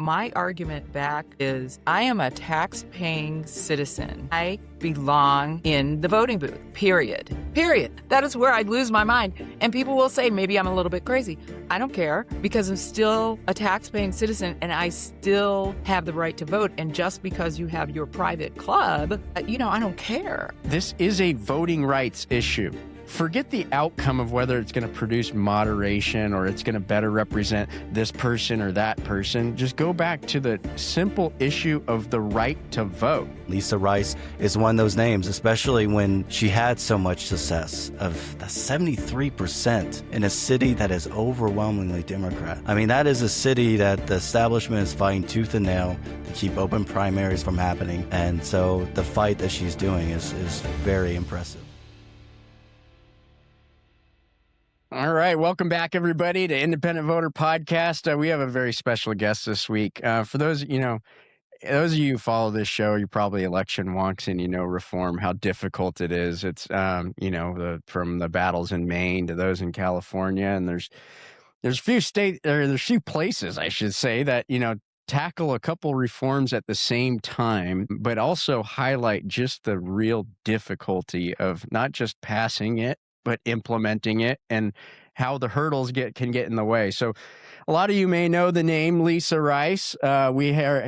My argument back is I am a tax-paying citizen. I belong in the voting booth, period. Period. That is where I lose my mind. And people will say maybe I'm a little bit crazy. I don't care because I'm still a tax-paying citizen and I still have the right to vote. And just because you have your private club, I don't care. This is a voting rights issue. Forget the outcome of whether it's going to produce moderation or it's going to better represent this person or that person. Just go back to the simple issue of the right to vote. Lisa Rice is one of those names, especially when she had so much success of the 73% in a city that is overwhelmingly Democrat. I mean, that is a city that the establishment is fighting tooth and nail to keep open primaries from happening. And so the fight that she's doing is very impressive. All right. Welcome back, everybody, to Independent Voter Podcast. We have a very special guest this week. For those of you who follow this show, you're probably election wonks and you know reform, how difficult it is. It's, from the battles in Maine to those in California. And there's few places, I should say, that, tackle a couple reforms at the same time, but also highlight just the real difficulty of not just passing it, but implementing it and how the hurdles can get in the way. So a lot of you may know the name Lisa Rice.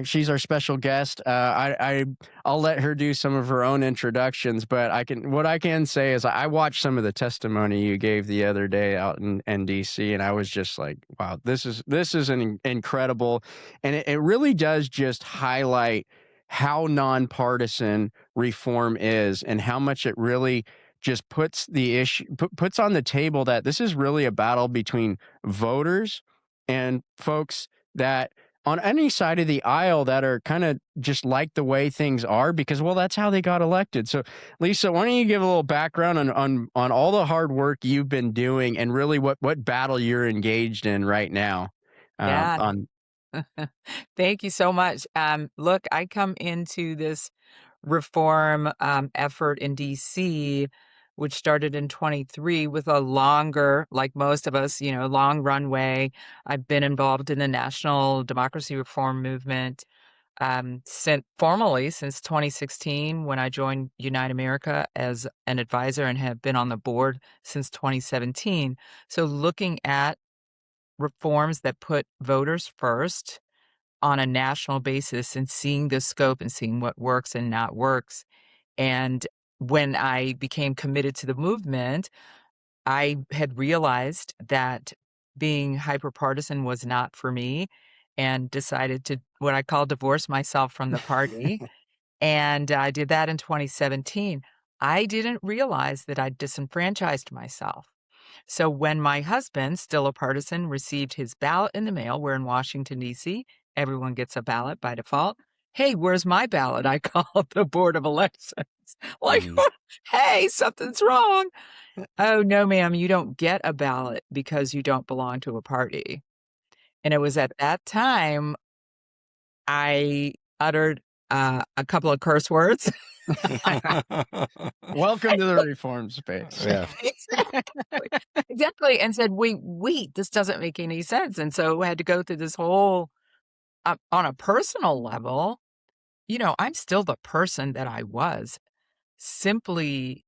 She's our special guest. I'll let her do some of her own introductions, but what I can say is I watched some of the testimony you gave the other day out in DC, and I was just like, wow, this is an incredible, and it really does just highlight how nonpartisan reform is and how much it really just puts the issue, puts on the table that this is really a battle between voters and folks that on any side of the aisle that are kind of just like the way things are because, well, that's how they got elected. So, Lisa, why don't you give a little background on all the hard work you've been doing and really what battle you're engaged in right now? Yeah. Thank you so much. Look, I come into this reform effort in DC, which started in 23 with a longer, like most of us, long runway. I've been involved in the national democracy reform movement formally since 2016 when I joined Unite America as an advisor and have been on the board since 2017. So looking at reforms that put voters first on a national basis and seeing the scope and seeing what works and not works. And when I became committed to the movement, I had realized that being hyperpartisan was not for me and decided to what I call divorce myself from the party. And I did that in 2017. I didn't realize that I'd disenfranchised myself. So when my husband, still a partisan, received his ballot in the mail, we're in Washington, D.C., everyone gets a ballot by default. Hey, where's my ballot? I called the Board of Elections. Like, hey, something's wrong. Oh, no, ma'am, you don't get a ballot because you don't belong to a party. And it was at that time I uttered a couple of curse words. Welcome to the reform space. Yeah. Exactly. And said, wait, this doesn't make any sense. And so I had to go through this whole, on a personal level, I'm still the person that I was. Simply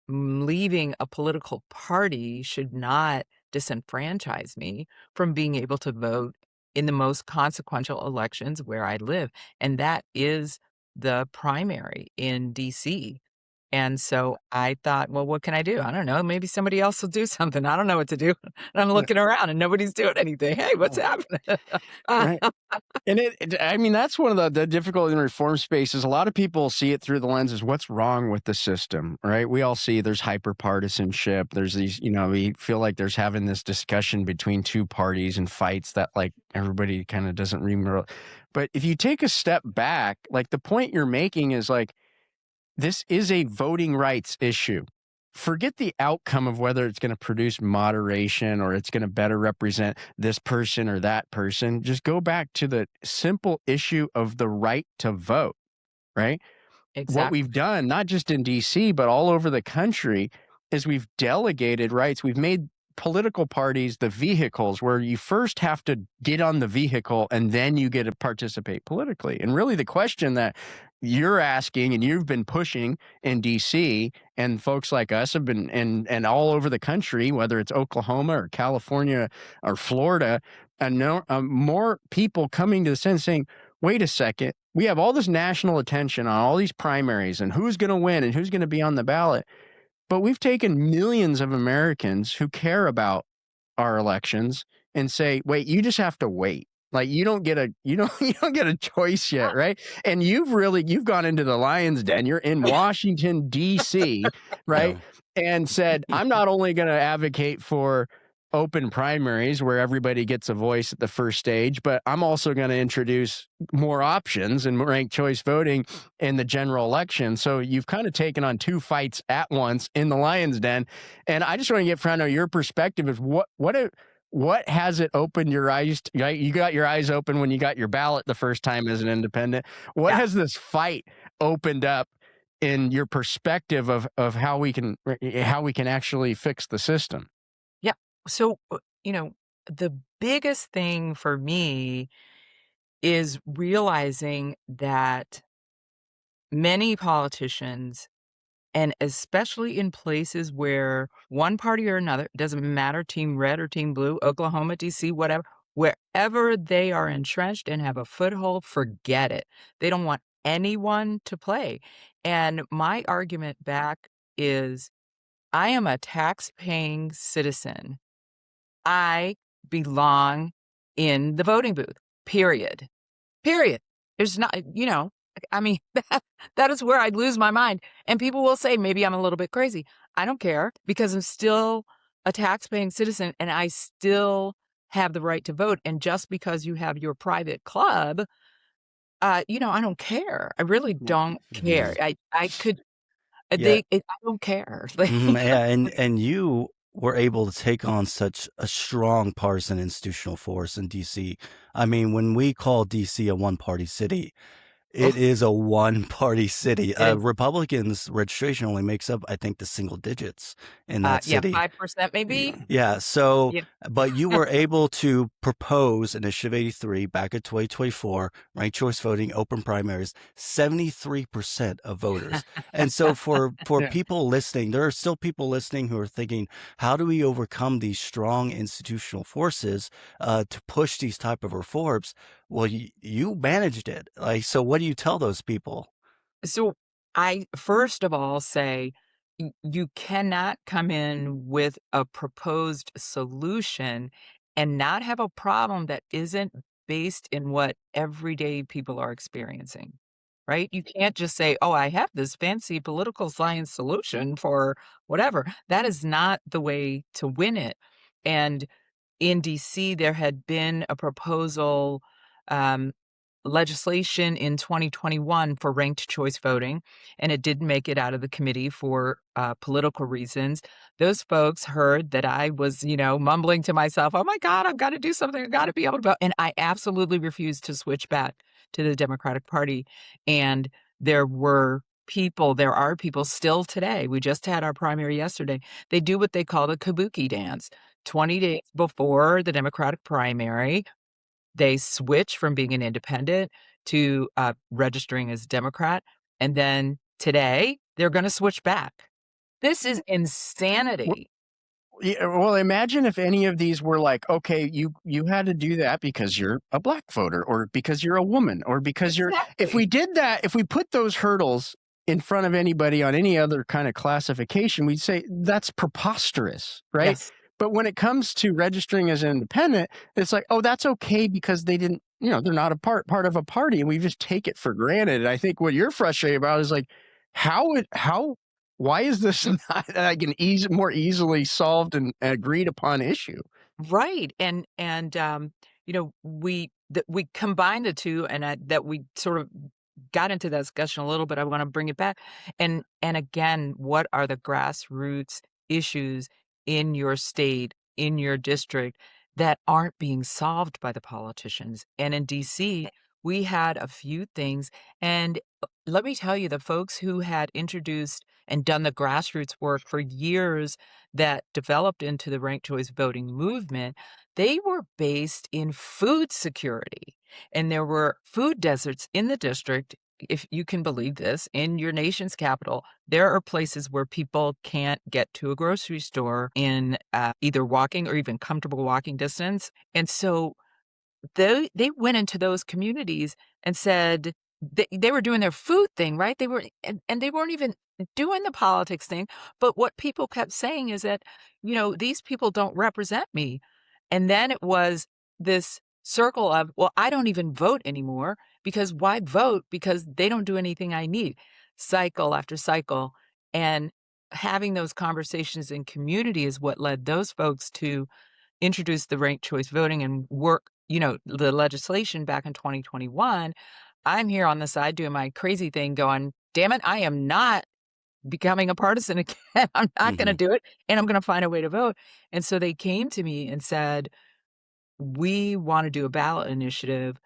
leaving a political party should not disenfranchise me from being able to vote in the most consequential elections where I live. And that is the primary in DC. And so I thought, well, what can I do? I don't know. Maybe somebody else will do something. I don't know what to do. And I'm looking around and nobody's doing anything. Hey, what's happening? Right. And that's one of the difficult in reform spaces. A lot of people see it through the lenses, what's wrong with the system, right? We all see there's hyperpartisanship. There's these, we feel like there's having this discussion between two parties and fights that like everybody kind of doesn't remember. But if you take a step back, like the point you're making is like, this is a voting rights issue. Forget the outcome of whether it's going to produce moderation or it's going to better represent this person or that person. Just go back to the simple issue of the right to vote, right? Exactly. What we've done, not just in DC, but all over the country, is we've delegated rights. We've made political parties the vehicles where you first have to get on the vehicle and then you get to participate politically. And really the question that you're asking and you've been pushing in DC and folks like us have been and all over the country, whether it's Oklahoma or California or Florida, and more people coming to the sense saying, wait a second, we have all this national attention on all these primaries and who's going to win and who's going to be on the ballot. But we've taken millions of Americans who care about our elections and say, "Wait, you just have to wait. Like you don't get a you don't get a choice yet, right?" And you've gone into the lion's den. You're in Washington D.C., right? Yeah. And said, "I'm not only going to advocate for open primaries where everybody gets a voice at the first stage, but I'm also going to introduce more options and ranked choice voting in the general election." So you've kind of taken on two fights at once in the lion's den. And I just want to get from your perspective of what has it opened your eyes to, right? You got your eyes open when you got your ballot the first time as an independent. What Yeah. has this fight opened up in your perspective of how we can actually fix the system? Yeah. So, the biggest thing for me is realizing that many politicians, and especially in places where one party or another, doesn't matter, team red or team blue, Oklahoma, DC, whatever, wherever they are entrenched and have a foothold, forget it. They don't want anyone to play. And my argument back is I am a tax-paying citizen. I belong in the voting booth, period. Period. There's not, I mean, that is where I'd lose my mind. And people will say maybe I'm a little bit crazy. I don't care because I'm still a tax-paying citizen and I still have the right to vote. And just because you have your private club, I don't care. I really don't care. Mhm. I could, Yeah. I don't care. Yeah, and you were able to take on such a strong partisan institutional force in DC. I mean, when we call DC a one-party city, it Oh, is a one-party city. it is. Republicans' registration only makes up, I think, the single digits in that Yeah, city. 5% maybe. Yeah, so Yeah. but you were able to propose Initiative 83 back in 2024, ranked choice voting, open primaries, 73% of voters. And so for Yeah. people listening, there are still people listening who are thinking, how do we overcome these strong institutional forces to push these type of reforms? Well, you managed it. Like, so what do you tell those people? So I first of all say you cannot come in with a proposed solution and not have a problem that isn't based in what everyday people are experiencing. Right? You can't just say, "Oh, I have this fancy political science solution for whatever." That is not the way to win it. And in DC, there had been a proposal, um, legislation in 2021 for ranked choice voting, and it didn't make it out of the committee for political reasons. Those folks heard that I was, mumbling to myself, "Oh my God, I've got to do something. I've got to be able to vote." And I absolutely refused to switch back to the Democratic Party. And there are people still today. We just had our primary yesterday. They do what they call the kabuki dance. 20 days before the Democratic primary, they switch from being an independent to, registering as Democrat, and then today, they're gonna switch back. This is insanity. Yeah, well, imagine if any of these were like, okay, you had to do that because you're a black voter or because you're a woman or because you're if Exactly. we did that, if we put those hurdles in front of anybody on any other kind of classification, we'd say that's preposterous, right? Yes. But when it comes to registering as an independent, it's like, oh, that's okay because they didn't, they're not a part of a party and we just take it for granted. And I think what you're frustrated about is like how why is this not like an more easily solved and agreed upon issue? Right, we combine the 2, and that we sort of got into that discussion a little bit. I wanna bring it back, and again, what are the grassroots issues in your state, in your district, that aren't being solved by the politicians? And in DC, we had a few things, and let me tell you, the folks who had introduced and done the grassroots work for years that developed into the ranked choice voting movement, they were based in food security. And there were food deserts in the district, if you can believe this, in your nation's capital. There are places where people can't get to a grocery store in either walking or even comfortable walking distance. And so they went into those communities and said they were doing their food thing, right? They were and they weren't even doing the politics thing, but what people kept saying is that, these people don't represent me. And then it was this circle of, well, I don't even vote anymore because why vote? Because they don't do anything I need. Cycle after cycle. And having those conversations in community is what led those folks to introduced the ranked choice voting and work, the legislation back in 2021. I'm here on the side doing my crazy thing going, damn it, I am not becoming a partisan again. I'm not going to Hmm. do it. And I'm going to find a way to vote. And so they came to me and said, we want to do a ballot initiative,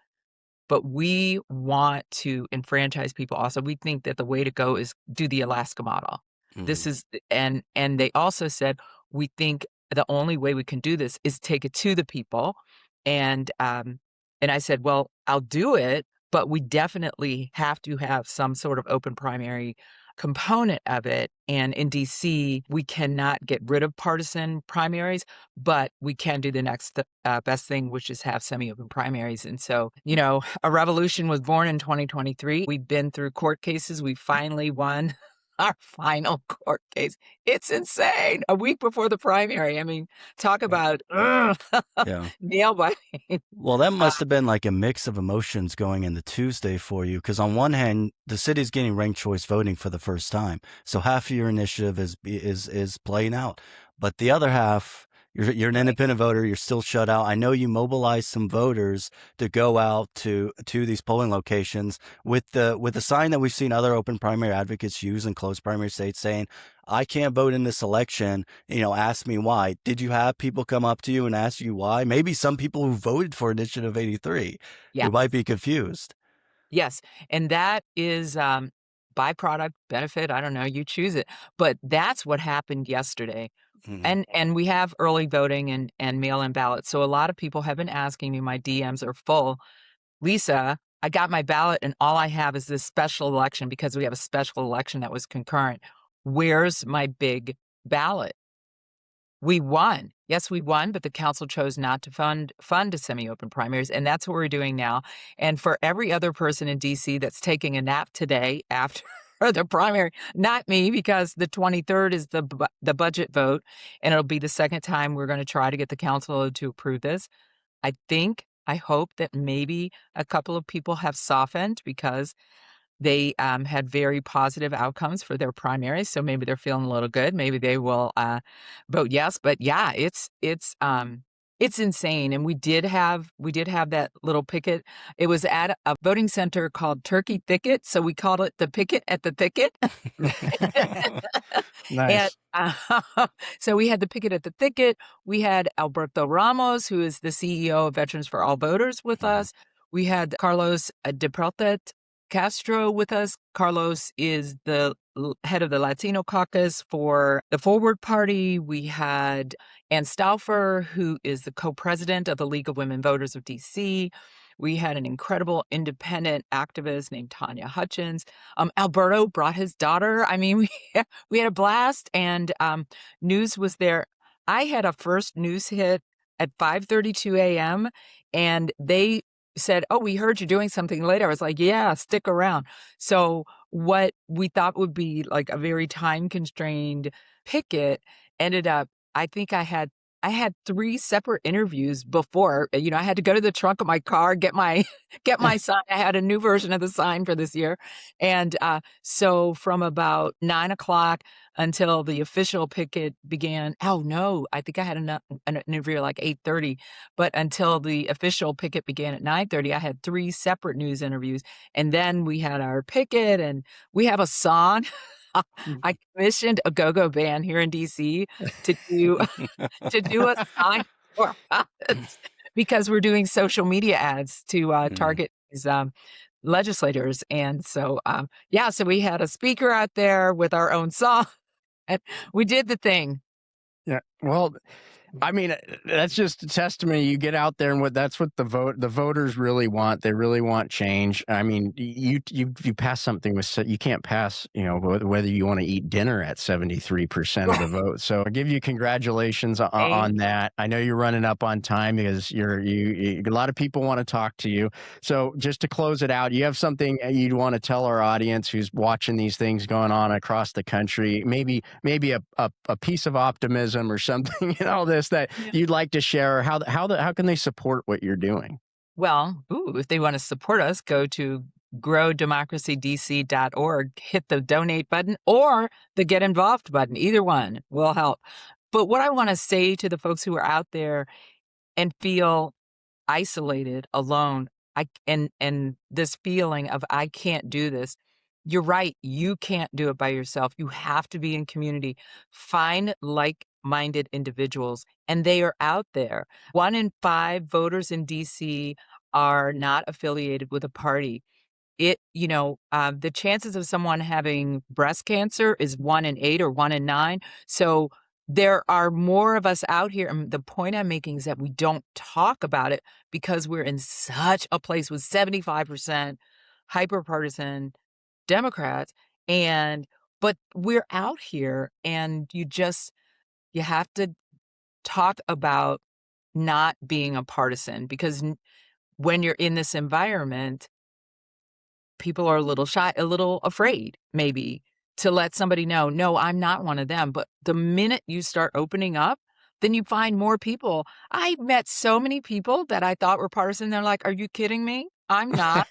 but we want to enfranchise people also. We think that the way to go is do the Alaska model. Hmm. This is and they also said, we think the only way we can do this is take it to the people. And I said, well, I'll do it, but we definitely have to have some sort of open primary component of it. And in DC, we cannot get rid of partisan primaries, but we can do the next best thing, which is have semi-open primaries. And so, a revolution was born in 2023. We've been through court cases. We finally won our final court case. It's insane. A week before the primary. I mean, talk about Yeah. nail biting. Well, that Uh, must have been like a mix of emotions going into Tuesday for you, because on one hand, the city's getting ranked choice voting for the first time, so half of your initiative is playing out, but the other half, you're an right. independent voter. You're still shut out. I know you mobilized some voters to go out to these polling locations with the sign that we've seen other open primary advocates use in closed primary states, saying, "I can't vote in this election. Ask me why." Did you have people come up to you and ask you why? Maybe some people who voted for Initiative 83 Yeah. who might be confused. Yes. And that is byproduct benefit. I don't know. You choose it. But that's what happened yesterday. Hmm. And we have early voting and mail-in ballots. So a lot of people have been asking me, my DMs are full. Lisa, I got my ballot and all I have is this special election because we have a special election that was concurrent. Where's my big ballot? We won. Yes, we won, but the council chose not to fund a semi-open primaries, and that's what we're doing now. And for every other person in DC that's taking a nap today after the primary, not me, because the 23rd is the budget vote, and it'll be the second time we're going to try to get the council to approve this. I hope that maybe a couple of people have softened because they had very positive outcomes for their primaries, so maybe they're feeling a little good. Maybe they will vote yes. But yeah, it's insane. And we did have that little picket. It was at a voting center called Thicket, so we called it the Picket at the Thicket. And Nice. so we had the Picket at the Thicket. We had Alberto Ramos, who is the CEO of Veterans for All Voters, with Mhm. us. We had Carlos de Castro with us. Carlos is the head of the Latino caucus for the Forward Party. We had Ann Stauffer, who is the co-president of the League of Women Voters of DC. We had an incredible independent activist named Tanya Hutchins. Alberto brought his daughter. I mean, we had a blast, and news was there. I had a first news hit at 5:32 a.m., and they said, "Oh, we heard you're doing something later." I was like, "Yeah, stick around." So what we thought would be like a very time-constrained picket ended up, I think I had 3 separate interviews before. I had to go to the trunk of my car, get my get my sign. I had a new version of the sign for this year. And so from about 9 o'clock until the official picket began. Oh no, I think I had an interview at like 8:30, but until the official picket began at 9:30, I had 3 separate news interviews. And then we had our picket and we have a song. I commissioned a go-go band here in DC to do to do a sign for us because we're doing social media ads to Mhm. target legislators. And so, yeah, so we had a speaker out there with our own song, and we did the thing. Yeah. Well, I mean, that's just a testament. You get out there, and that's what the voters really want. They really want change. I mean, you pass something you can't pass, whether you want to eat dinner at 73% of the vote. So I give you congratulations on that. I know you're running up on time because a lot of people want to talk to you. So just to close it out, you have something you'd want to tell our audience who's watching these things going on across the country, maybe a piece of optimism or something in all this that you'd like to share? How can they support what you're doing? Well, if they want to support us, go to growdemocracydc.org, hit the donate button or the get involved button. Either one will help. But what I want to say to the folks who are out there and feel isolated, alone, and this feeling of I can't do this. You're right. You can't do it by yourself. You have to be in community. Find like-minded individuals, and they are out there. 1 in 5 voters in DC are not affiliated with a party. The chances of someone having breast cancer is 1 in 8 or 1 in 9. So there are more of us out here. And the point I'm making is that we don't talk about it because we're in such a place with 75% hyperpartisan Democrats. But we're out here, and you have to talk about not being a partisan, because when you're in this environment, people are a little shy, a little afraid maybe to let somebody know, no, I'm not one of them. But the minute you start opening up, then you find more people. I met so many people that I thought were partisan. They're like, are you kidding me? I'm not.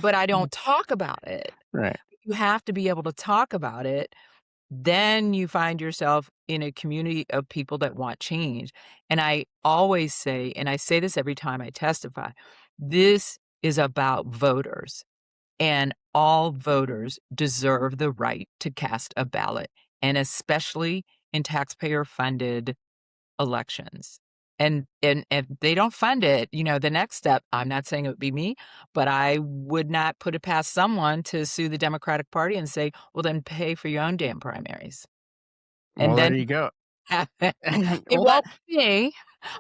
But I don't talk about it. Right. You have to be able to talk about it. Then you find yourself in a community of people that want change. And I always say, and I say this every time I testify, this is about voters. And all voters deserve the right to cast a ballot, and especially in taxpayer-funded elections. And if they don't fund it, the next step, I'm not saying it would be me, but I would not put it past someone to sue the Democratic Party and say, well, then pay for your own damn primaries. Well, And there then you go. it Well, won't be me.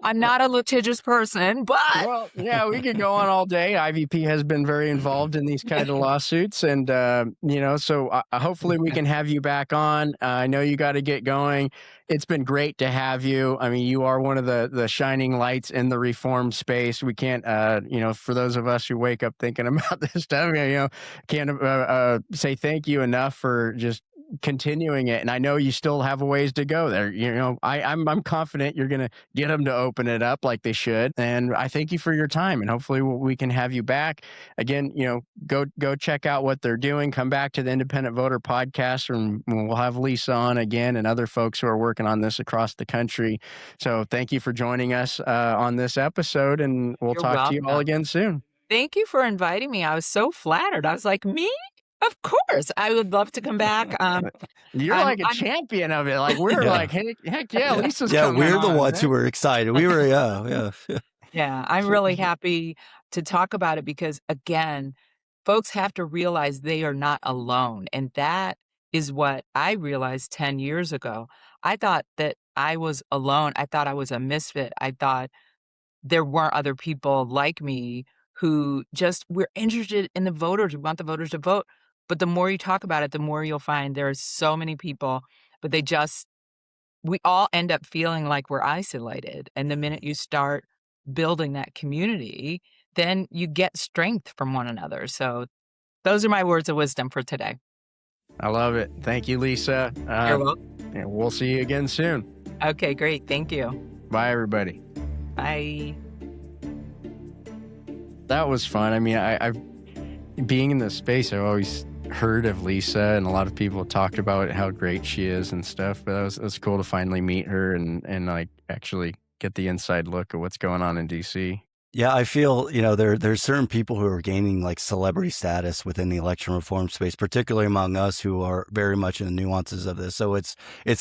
I'm not a litigious person, but well, yeah, we could go on all day. IVP has been very involved in these kind of lawsuits, and so hopefully we can have you back on. I know you got to get going. It's been great to have you. I mean, you are one of the shining lights in the reform space. We can't, for those of us who wake up thinking about this stuff, can't say thank you enough for just continuing it. And I know you still have a ways to go there. I'm confident you're going to get them to open it up like they should. And I thank you for your time, and hopefully we can have you back again. Go check out what they're doing. Come back to the Independent Voter podcast, and we'll have Lisa on again and other folks who are working on this across the country. So thank you for joining us on this episode, and we'll you're talk to you all welcome. again soon. Thank you for inviting me. I was so flattered. I was like, me? Of course. I would love to come back. You're like a champion of it. Like we're like, heck yeah, Lisa's coming we're the on, ones who were excited. We were, yeah. Yeah, I'm really happy to talk about it because, again, folks have to realize they are not alone. And that is what I realized 10 years ago. I thought that I was alone. I thought I was a misfit. I thought there weren't other people like me who we're interested in the voters. We want the voters to vote. But the more you talk about it, the more you'll find there are so many people, but we all end up feeling like we're isolated. And the minute you start building that community, then you get strength from one another. So those are my words of wisdom for today. I love it. Thank you, Lisa. You're welcome. We'll see you again soon. Okay, great. Thank you. Bye, everybody. Bye. That was fun. I mean, I've being in this space, I've always heard of Lisa, and a lot of people talked about how great she is and stuff. But it was cool to finally meet her and like actually get the inside look of what's going on in DC. Yeah, I feel, there's certain people who are gaining like celebrity status within the election reform space, particularly among us who are very much in the nuances of this. So it's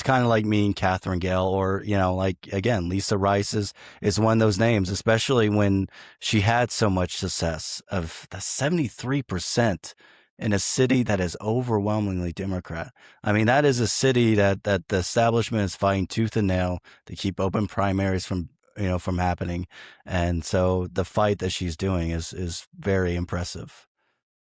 kind of like me and Catherine Gale, or, like again, Lisa Rice is one of those names, especially when she had so much success of the 73% in a city that is overwhelmingly Democrat. I mean, that is a city that the establishment is fighting tooth and nail to keep open primaries from happening. And so the fight that she's doing is very impressive.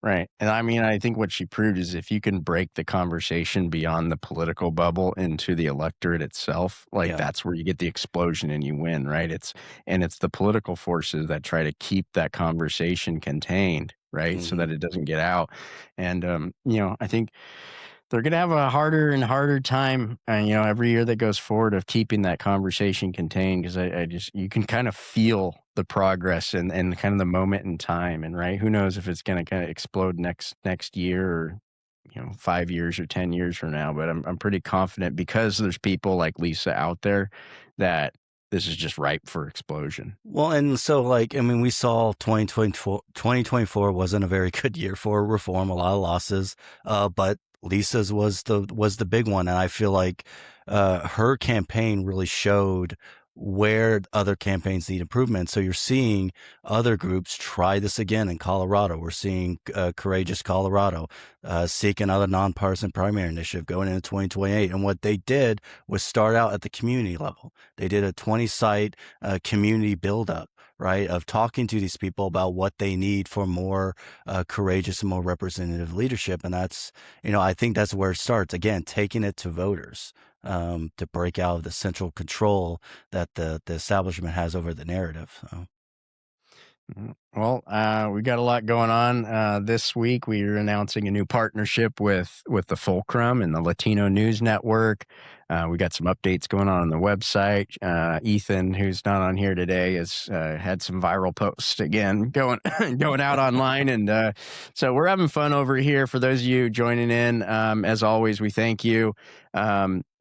Right. And I mean, I think what she proved is if you can break the conversation beyond the political bubble into the electorate itself, like Yeah. that's where you get the explosion and you win, right? It's the political forces that try to keep that conversation contained, right? So Hmm. that it doesn't get out. And I think they're going to have a harder and harder time, every year that goes forward of keeping that conversation contained. Because I just, you can kind of feel the progress and kind of the moment in time. And right, who knows if it's going to kind of explode next year or 5 years or 10 years from now. But I'm pretty confident because there's people like Lisa out there that this is just ripe for explosion. Well, and so like, I mean, we saw 2024 wasn't a very good year for reform, a lot of losses, but Lisa's was the big one. And I feel like her campaign really showed where other campaigns need improvement. So you're seeing other groups try this again in Colorado. We're seeing Courageous Colorado seek another nonpartisan primary initiative going into 2028. And what they did was start out at the community level. They did a 20-site community buildup, right, of talking to these people about what they need for more courageous and more representative leadership. And that's, I think that's where it starts. Again, taking it to voters to break out of the central control that the establishment has over the narrative. So. Well, we got a lot going on this week. We are announcing a new partnership with the Fulcrum and the Latino News Network. We got some updates going on the website. Ethan, who's not on here today, has had some viral posts again going going out online, and so we're having fun over here. For those of you joining in, as always, we thank you.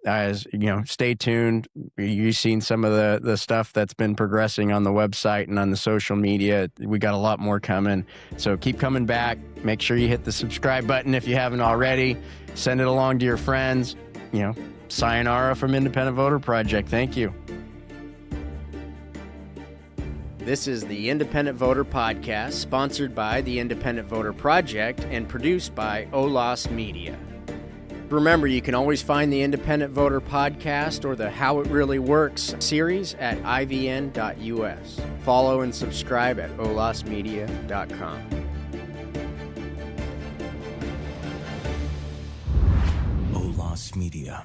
As stay tuned. You've seen some of the stuff that's been progressing on the website and on the social media. We got a lot more coming, so keep coming back. Make sure you hit the subscribe button if you haven't already. Send it along to your friends. Sayonara from Independent Voter Project. Thank you. This is the Independent Voter Podcast, sponsored by the Independent Voter Project and produced by OLAS Media. Remember, you can always find the Independent Voter Podcast or the How It Really Works series at ivn.us. Follow and subscribe at olasmedia.com. OLAS Media.